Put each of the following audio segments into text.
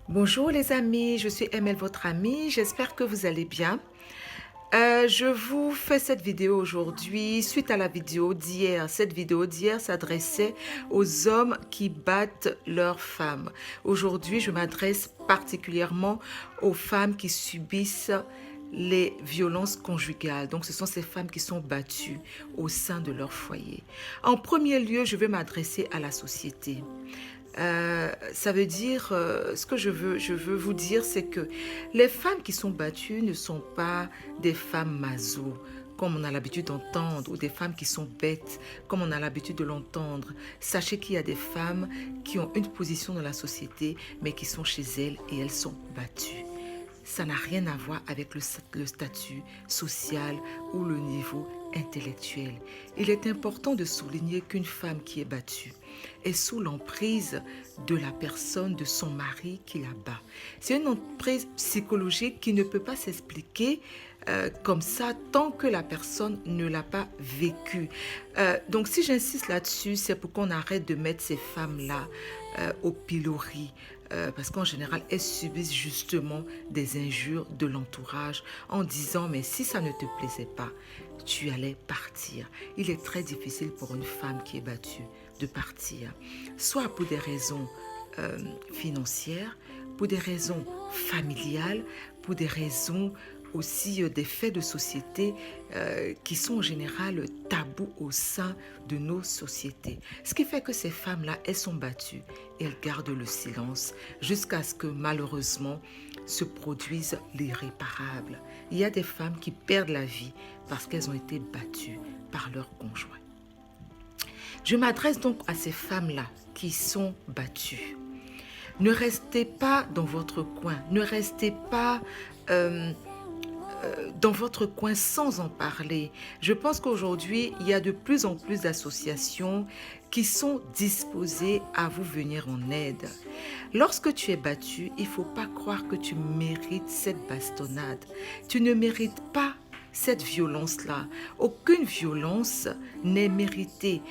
Bonjour les amis, je suis ML, votre amie, j'espère que vous allez bien. Je vous fais cette vidéo aujourd'hui suite à la vidéo d'hier. Cette vidéo d'hier s'adressait aux hommes qui battent leurs femmes. Aujourd'hui, je m'adresse particulièrement aux femmes qui subissent les violences conjugales. Donc, ce sont ces femmes qui sont battues au sein de leur foyer. En premier lieu, je vais m'adresser à la société. Ça veut dire, ce que je veux vous dire, c'est que les femmes qui sont battues ne sont pas des femmes maso, comme on a l'habitude d'entendre, ou des femmes qui sont bêtes, comme on a l'habitude de l'entendre. Sachez qu'il y a des femmes qui ont une position dans la société, mais qui sont chez elles et elles sont battues. Ça n'a rien à voir avec le statut social ou le niveau intellectuel. Il est important de souligner qu'une femme qui est battue est sous l'emprise de la personne, de son mari qui la bat. C'est une emprise psychologique qui ne peut pas s'expliquer comme ça tant que la personne ne l'a pas vécu. Donc si j'insiste là-dessus, c'est pour qu'on arrête de mettre ces femmes-là au pilori. Parce qu'en général, elles subissent justement des injures de l'entourage en disant mais si ça ne te plaisait pas, tu allais partir. Il est très difficile pour une femme qui est battue de partir, soit pour des raisons financières, pour des raisons familiales, pour des raisons aussi des faits de société qui sont en général tabous au sein de nos sociétés. Ce qui fait que ces femmes-là, elles sont battues et elles gardent le silence jusqu'à ce que malheureusement se produise l'irréparable. Il y a des femmes qui perdent la vie parce qu'elles ont été battues par leur conjoint. Je m'adresse donc à ces femmes-là qui sont battues. Ne restez pas dans votre coin, ne restez pas dans votre coin sans en parler. Je pense qu'aujourd'hui, il y a de plus en plus d'associations qui sont disposées à vous venir en aide. Lorsque tu es battu, il ne faut pas croire que tu mérites cette bastonnade. Tu ne mérites pas cette violence-là. Aucune violence n'est méritée.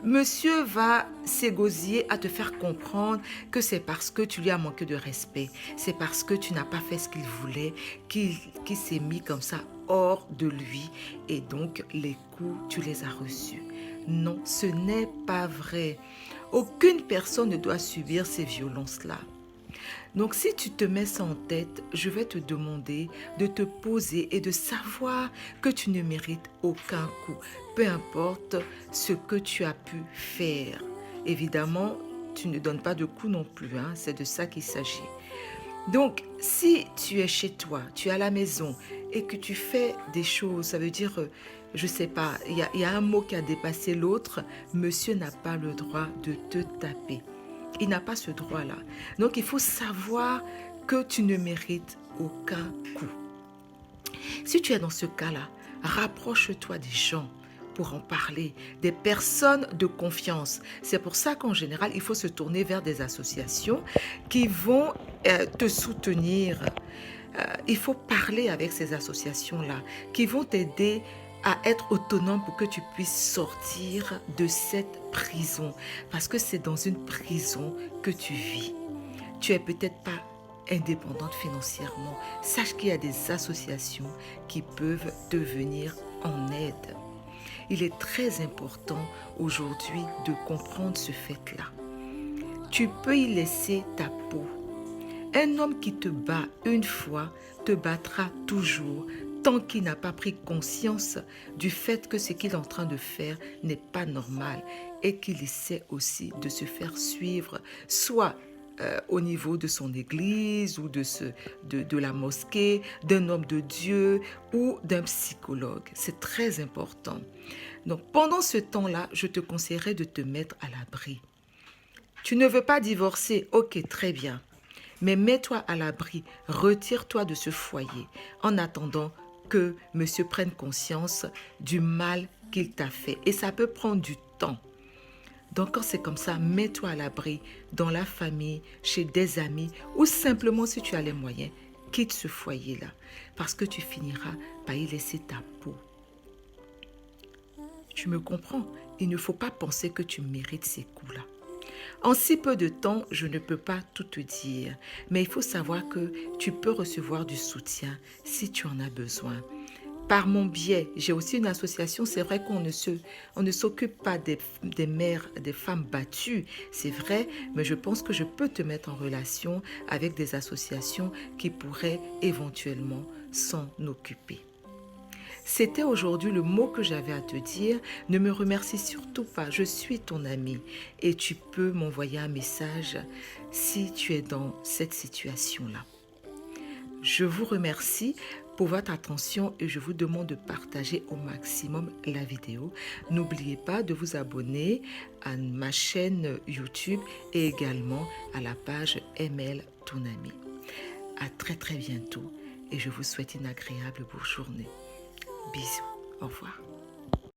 Monsieur va s'égosiller à te faire comprendre que c'est parce que tu lui as manqué de respect, c'est parce que tu n'as pas fait ce qu'il voulait, qu'il s'est mis comme ça hors de lui et donc les coups, tu les as reçus. Non, ce n'est pas vrai. Aucune personne ne doit subir ces violences-là. Donc si tu te mets ça en tête, je vais te demander de te poser et de savoir que tu ne mérites aucun coup, peu importe ce que tu as pu faire. Évidemment, tu ne donnes pas de coups non plus, hein, c'est de ça qu'il s'agit. Donc, si tu es chez toi, tu es à la maison et que tu fais des choses, ça veut dire, je ne sais pas, il y a un mot qui a dépassé l'autre, monsieur n'a pas le droit de te taper. Il n'a pas ce droit-là. Donc, il faut savoir que tu ne mérites aucun coup. Si tu es dans ce cas-là, rapproche-toi des gens pour en parler, des personnes de confiance. C'est pour ça qu'en général, il faut se tourner vers des associations qui vont te soutenir. Il faut parler avec ces associations-là qui vont t'aider à être autonome pour que tu puisses sortir de cette prison. Parce que c'est dans une prison que tu vis. Tu es peut-être pas indépendante financièrement. Sache qu'il y a des associations qui peuvent te venir en aide. Il est très important aujourd'hui de comprendre ce fait-là. Tu peux y laisser ta peau. Un homme qui te bat une fois te battra toujours tant qu'il n'a pas pris conscience du fait que ce qu'il est en train de faire n'est pas normal et qu'il essaie aussi de se faire suivre, soit au niveau de son église ou de la mosquée, d'un homme de Dieu ou d'un psychologue. C'est très important. Donc pendant ce temps-là, je te conseillerais de te mettre à l'abri. Tu ne veux pas divorcer, ok, très bien. Mais mets-toi à l'abri, retire-toi de ce foyer en attendant que monsieur prenne conscience du mal qu'il t'a fait. Et ça peut prendre du temps. Donc quand c'est comme ça, mets-toi à l'abri dans la famille, chez des amis ou simplement si tu as les moyens, quitte ce foyer-là parce que tu finiras par y laisser ta peau. Tu me comprends? Il ne faut pas penser que tu mérites ces coups-là. En si peu de temps, je ne peux pas tout te dire, mais il faut savoir que tu peux recevoir du soutien si tu en as besoin. Par mon biais, j'ai aussi une association. C'est vrai on ne s'occupe pas des mères, des femmes battues, c'est vrai, mais je pense que je peux te mettre en relation avec des associations qui pourraient éventuellement s'en occuper. C'était aujourd'hui le mot que j'avais à te dire. Ne me remercie surtout pas. Je suis ton ami et tu peux m'envoyer un message si tu es dans cette situation-là. Je vous remercie pour votre attention et je vous demande de partager au maximum la vidéo. N'oubliez pas de vous abonner à ma chaîne YouTube et également à la page ML Ton Ami. À très très bientôt et je vous souhaite une agréable journée. Bisous. Au revoir.